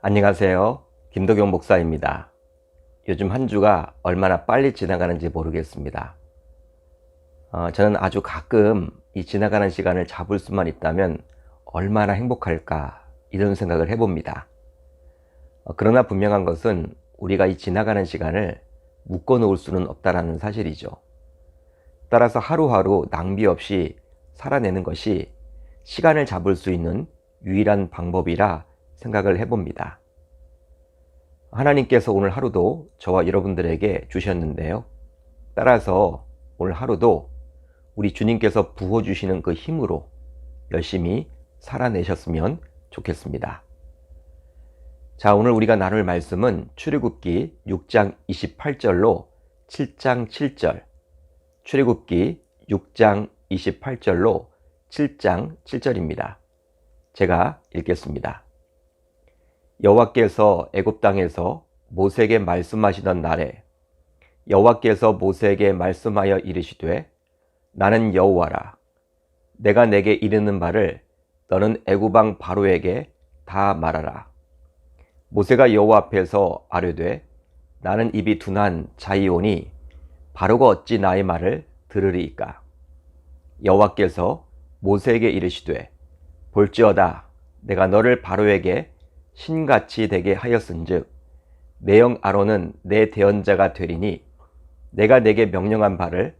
안녕하세요. 김도경 목사입니다. 요즘 한 주가 얼마나 빨리 지나가는지 모르겠습니다. 저는 아주 가끔 이 지나가는 시간을 잡을 수만 있다면 얼마나 행복할까 이런 생각을 해봅니다. 그러나 분명한 것은 우리가 이 지나가는 시간을 묶어 놓을 수는 없다는 사실이죠. 따라서 하루하루 낭비 없이 살아내는 것이 시간을 잡을 수 있는 유일한 방법이라 생각을 해봅니다. 하나님께서 오늘 하루도 저와 여러분들에게 주셨는데요. 따라서 오늘 하루도 우리 주님께서 부어주시는 그 힘으로 열심히 살아내셨으면 좋겠습니다. 자, 오늘 우리가 나눌 말씀은 출애굽기 6장 28절로 7장 7절, 출애굽기 6장 28절로 7장 7절입니다. 제가 읽겠습니다. 여호와께서 애굽 땅에서 모세에게 말씀하시던 날에 여호와께서 모세에게 말씀하여 이르시되 나는 여호와라. 내가 내게 이르는 바를 너는 애굽 왕 바로에게 다 말하라. 모세가 여호와 앞에서 아뢰되 나는 입이 둔한 자이오니 바로가 어찌 나의 말을 들으리이까. 여호와께서 모세에게 이르시되 볼지어다 내가 너를 바로에게 신같이 되게 하였은즉 내 형 아론은 내 대언자가 되리니 내가 내게 명령한 바를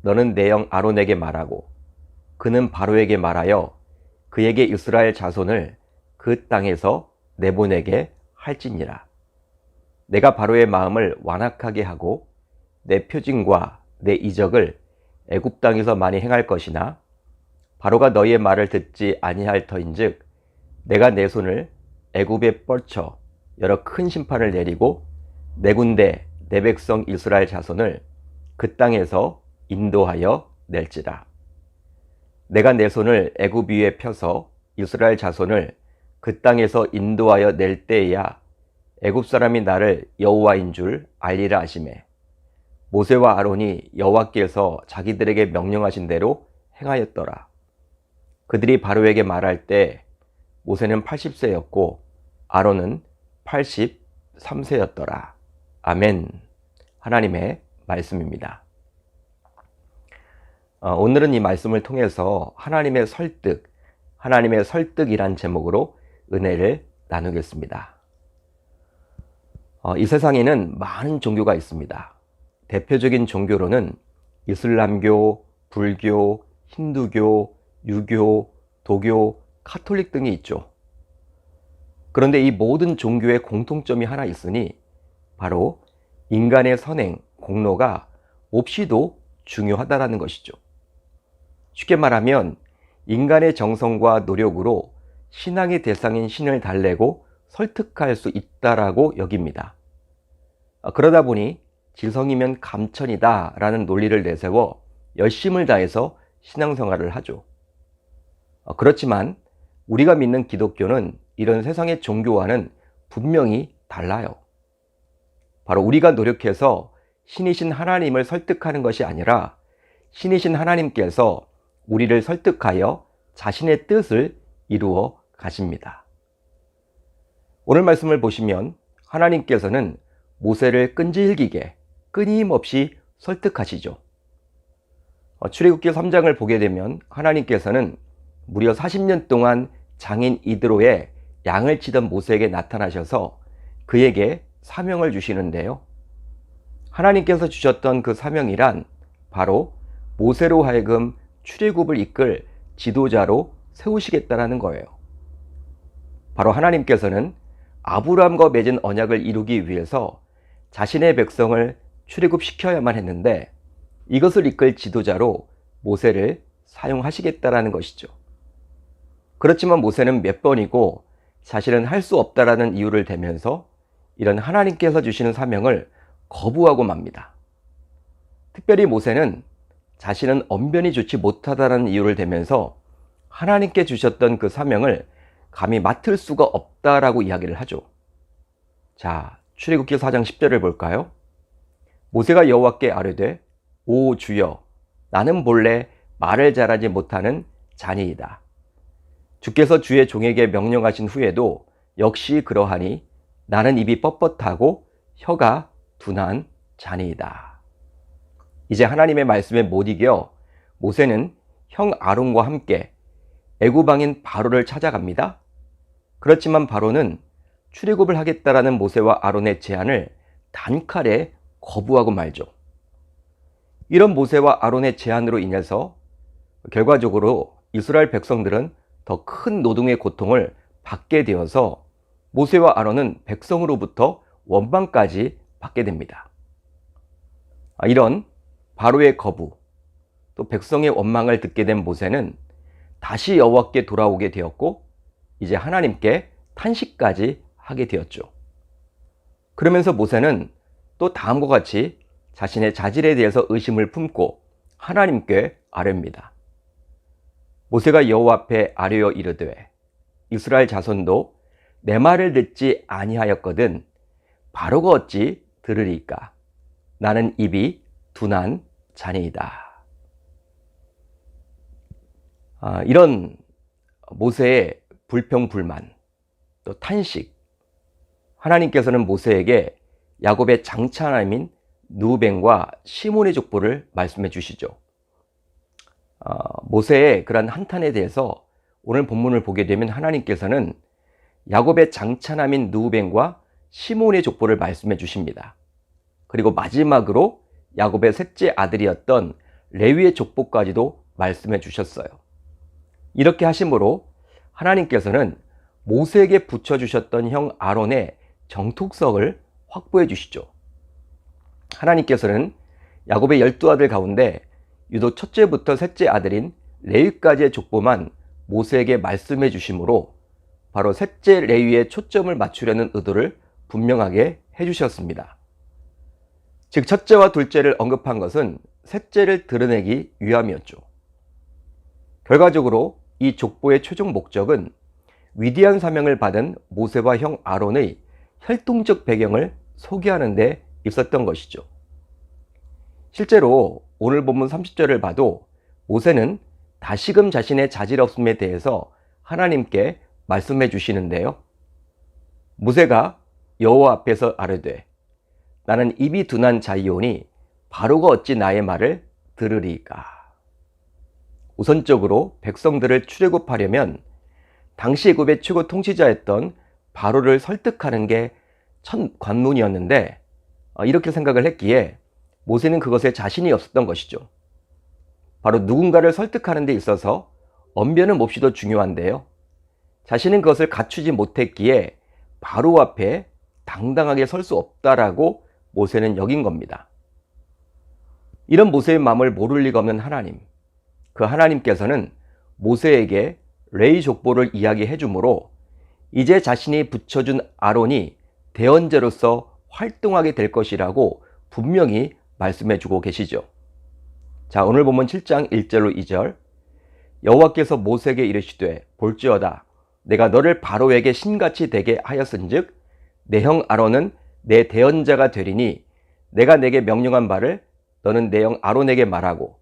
너는 내 형 아론에게 말하고 그는 바로에게 말하여 그에게 이스라엘 자손을 그 땅에서 내보내게 할지니라. 내가 바로의 마음을 완악하게 하고 내 표징과 내 이적을 애굽 땅에서 많이 행할 것이나 바로가 너희의 말을 듣지 아니할 터인즉 내가 내 손을 애굽에 뻗쳐 여러 큰 심판을 내리고 내 군대 내 백성 이스라엘 자손을 그 땅에서 인도하여 낼지라. 내가 내 손을 애굽 위에 펴서 이스라엘 자손을 그 땅에서 인도하여 낼 때에야 애굽 사람이 나를 여호와인 줄 알리라 하시매 모세와 아론이 여호와께서 자기들에게 명령하신 대로 행하였더라. 그들이 바로에게 말할 때 모세는 80세였고 아론은 83세였더라. 아멘. 하나님의 말씀입니다. 오늘은 이 말씀을 통해서 하나님의 설득이란 제목으로 은혜를 나누겠습니다. 이 세상에는 많은 종교가 있습니다. 대표적인 종교로는 이슬람교, 불교, 힌두교, 유교, 도교, 카톨릭 등이 있죠. 그런데 이 모든 종교의 공통점이 하나 있으니 바로 인간의 선행, 공로가 몹시도 중요하다는 것이죠. 쉽게 말하면 인간의 정성과 노력으로 신앙의 대상인 신을 달래고 설득할 수 있다라고 여깁니다. 그러다 보니 지성이면 감천이다 라는 논리를 내세워 열심을 다해서 신앙생활을 하죠. 그렇지만 우리가 믿는 기독교는 이런 세상의 종교와는 분명히 달라요. 바로 우리가 노력해서 신이신 하나님을 설득하는 것이 아니라 신이신 하나님께서 우리를 설득하여 자신의 뜻을 이루어 가십니다. 오늘 말씀을 보시면 하나님께서는 모세를 끈질기게 끊임없이 설득하시죠. 출애굽기 3장을 보게 되면 하나님께서는 무려 40년 동안 장인 이드로의 양을 치던 모세에게 나타나셔서 그에게 사명을 주시는데요. 하나님께서 주셨던 그 사명이란 바로 모세로 하여금 출애굽을 이끌 지도자로 세우시겠다라는 거예요. 바로 하나님께서는 아브라함과 맺은 언약을 이루기 위해서 자신의 백성을 출애굽시켜야만 했는데 이것을 이끌 지도자로 모세를 사용하시겠다라는 것이죠. 그렇지만 모세는 몇 번이고 자신은 할 수 없다라는 이유를 대면서 이런 하나님께서 주시는 사명을 거부하고 맙니다. 특별히 모세는 자신은 언변이 좋지 못하다는 이유를 대면서 하나님께 주셨던 그 사명을 감히 맡을 수가 없다라고 이야기를 하죠. 자, 출애굽기 4장 10절을 볼까요? 모세가 여호와께 아뢰되 오 주여 나는 본래 말을 잘하지 못하는 자니이다. 주께서 주의 종에게 명령하신 후에도 역시 그러하니 나는 입이 뻣뻣하고 혀가 둔한 자니이다. 이제 하나님의 말씀에 못 이겨 모세는 형 아론과 함께 애굽왕인 바로를 찾아갑니다. 그렇지만 바로는 출애굽을 하겠다라는 모세와 아론의 제안을 단칼에 거부하고 말죠. 이런 모세와 아론의 제안으로 인해서 결과적으로 이스라엘 백성들은 더 큰 노동의 고통을 받게 되어서 모세와 아론은 백성으로부터 원망까지 받게 됩니다. 이런 바로의 거부, 또 백성의 원망을 듣게 된 모세는 다시 여호와께 돌아오게 되었고 이제 하나님께 탄식까지 하게 되었죠. 그러면서 모세는 또 다음과 같이 자신의 자질에 대해서 의심을 품고 하나님께 아뢰입니다. 모세가 여호와 앞에 아뢰어 이르되 이스라엘 자손도 내 말을 듣지 아니하였거든 바로가 어찌 들으리까? 나는 입이 둔한 자니이다. 이런 모세의 불평불만, 또 탄식, 하나님께서는 모세에게 야곱의 장차남인 르우벤과 시몬의 족보를 말씀해 주시죠. 모세의 그러한 한탄에 대해서 오늘 본문을 보게 되면 하나님께서는 야곱의 장차남인 르우벤과 시몬의 족보를 말씀해 주십니다. 그리고 마지막으로 야곱의 셋째 아들이었던 레위의 족보까지도 말씀해 주셨어요. 이렇게 하심으로 하나님께서는 모세에게 붙여주셨던 형 아론의 정톡성을 확보해 주시죠. 하나님께서는 야곱의 12아들 가운데 유독 첫째부터 셋째 아들인 레위까지의 족보만 모세에게 말씀해 주심으로 바로 셋째 레위에 초점을 맞추려는 의도를 분명하게 해주셨습니다. 즉 첫째와 둘째를 언급한 것은 셋째를 드러내기 위함이었죠. 결과적으로 이 족보의 최종 목적은 위대한 사명을 받은 모세와 형 아론의 혈통적 배경을 소개하는 데 있었던 것이죠. 실제로 오늘 본문 30절을 봐도 모세는 다시금 자신의 자질 없음에 대해서 하나님께 말씀해 주시는데요. 모세가 여호와 앞에서 아뢰되 나는 입이 둔한 자이오니 바로가 어찌 나의 말을 들으리까? 우선적으로 백성들을 출애굽하려면 당시 애굽의 최고 통치자였던 바로를 설득하는 게 첫 관문이었는데 이렇게 생각을 했기에 모세는 그것에 자신이 없었던 것이죠. 바로 누군가를 설득하는 데 있어서 언변은 몹시 더 중요한데요. 자신은 그것을 갖추지 못했기에 바로 앞에 당당하게 설 수 없다라고 모세는 여긴 겁니다. 이런 모세의 마음을 모를 리가 없는 하나님, 그 하나님께서는 모세에게 레위 족보를 이야기해 주므로 이제 자신이 붙여준 아론이 대언자로서 활동하게 될 것이라고 분명히 말씀해 주고 계시죠. 자, 오늘 본문 7장 1절로 2절 여호와께서 모세에게 이르시되 볼지어다 내가 너를 바로에게 신같이 되게 하였은즉 내 형 아론은 내 대언자가 되리니 내가 내게 명령한 바를 너는 내 형 아론에게 말하고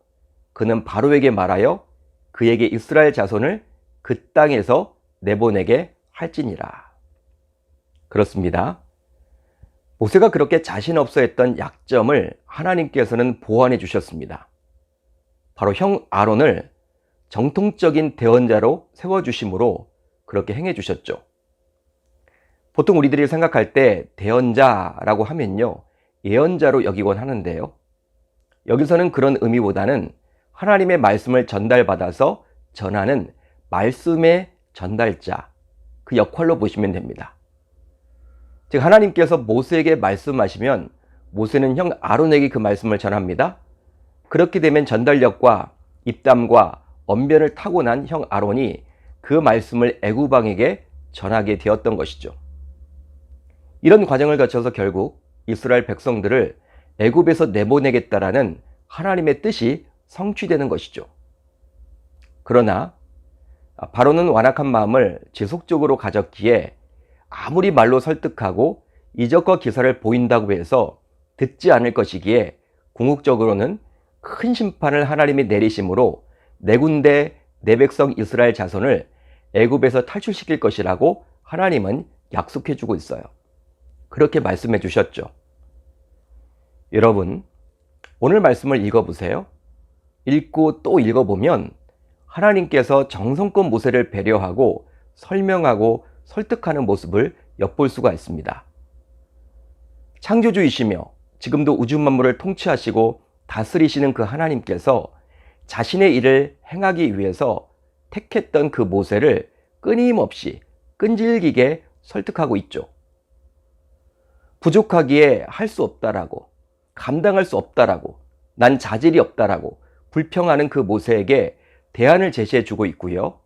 그는 바로에게 말하여 그에게 이스라엘 자손을 그 땅에서 내보내게 할지니라. 그렇습니다. 모세가 그렇게 자신 없어 했던 약점을 하나님께서는 보완해 주셨습니다. 바로 형 아론을 정통적인 대언자로 세워주심으로 그렇게 행해 주셨죠. 보통 우리들이 생각할 때 대언자라고 하면요, 예언자로 여기곤 하는데요. 여기서는 그런 의미보다는 하나님의 말씀을 전달받아서 전하는 말씀의 전달자, 그 역할로 보시면 됩니다. 즉 하나님께서 모세에게 말씀하시면 모세는 형 아론에게 그 말씀을 전합니다. 그렇게 되면 전달력과 입담과 언변을 타고난 형 아론이 그 말씀을 애굽 왕에게 전하게 되었던 것이죠. 이런 과정을 거쳐서 결국 이스라엘 백성들을 애굽에서 내보내겠다라는 하나님의 뜻이 성취되는 것이죠. 그러나 바로는 완악한 마음을 지속적으로 가졌기에 아무리 말로 설득하고 이적과 기사를 보인다고 해서 듣지 않을 것이기에 궁극적으로는 큰 심판을 하나님이 내리심으로 네 군데 내 백성 이스라엘 자손을 애굽에서 탈출시킬 것이라고 하나님은 약속해 주고 있어요. 그렇게 말씀해 주셨죠. 여러분, 오늘 말씀을 읽어보세요. 읽고 또 읽어보면 하나님께서 정성껏 모세를 배려하고 설명하고 설득하는 모습을 엿볼 수가 있습니다. 창조주이시며 지금도 우주 만물을 통치하시고 다스리시는 그 하나님께서 자신의 일을 행하기 위해서 택했던 그 모세를 끊임없이 끈질기게 설득하고 있죠. 부족하기에 할 수 없다라고, 감당할 수 없다라고, 난 자질이 없다라고 불평하는 그 모세에게 대안을 제시해 주고 있고요.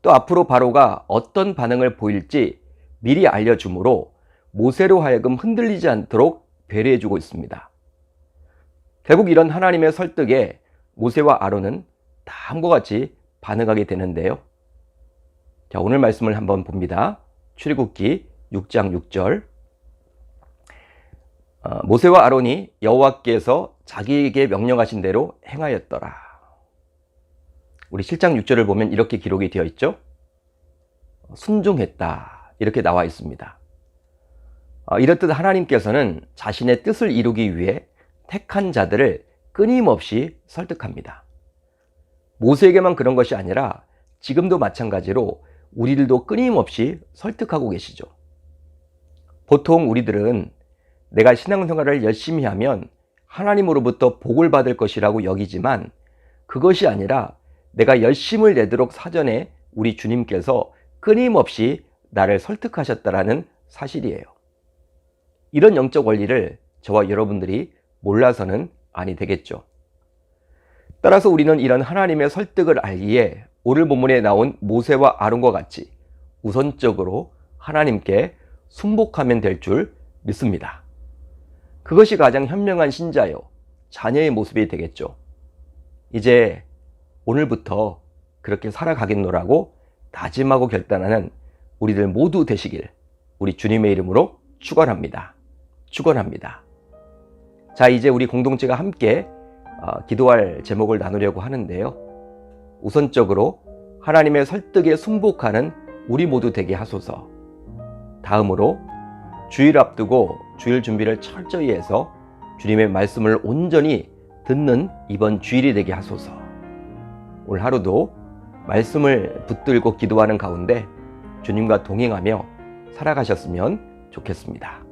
또 앞으로 바로가 어떤 반응을 보일지 미리 알려주므로 모세로 하여금 흔들리지 않도록 배려해 주고 있습니다. 결국 이런 하나님의 설득에 모세와 아론은 다음과 같이 반응하게 되는데요. 자, 오늘 말씀을 한번 봅니다. 출애굽기 6장 6절. 모세와 아론이 여호와께서 자기에게 명령하신 대로 행하였더라. 우리 7장 6절을 보면 이렇게 기록이 되어 있죠. 순종했다, 이렇게 나와 있습니다. 이렇듯 하나님께서는 자신의 뜻을 이루기 위해 택한 자들을 끊임없이 설득합니다. 모세에게만 그런 것이 아니라 지금도 마찬가지로 우리들도 끊임없이 설득하고 계시죠. 보통 우리들은 내가 신앙생활을 열심히 하면 하나님으로부터 복을 받을 것이라고 여기지만 그것이 아니라 내가 열심을 내도록 사전에 우리 주님께서 끊임없이 나를 설득하셨다라는 사실이에요. 이런 영적 원리를 저와 여러분들이 몰라서는 아니 되겠죠. 따라서 우리는 이런 하나님의 설득을 알기에 오늘 본문에 나온 모세와 아론과 같이 우선적으로 하나님께 순복하면 될 줄 믿습니다. 그것이 가장 현명한 신자요, 자녀의 모습이 되겠죠. 이제 오늘부터 그렇게 살아가겠노라고 다짐하고 결단하는 우리들 모두 되시길 우리 주님의 이름으로 축원합니다. 축원합니다. 자, 이제 우리 공동체가 함께 기도할 제목을 나누려고 하는데요. 우선적으로 하나님의 설득에 순복하는 우리 모두 되게 하소서. 다음으로 주일 앞두고 주일 준비를 철저히 해서 주님의 말씀을 온전히 듣는 이번 주일이 되게 하소서. 올 하루도 말씀을 붙들고 기도하는 가운데 주님과 동행하며 살아가셨으면 좋겠습니다.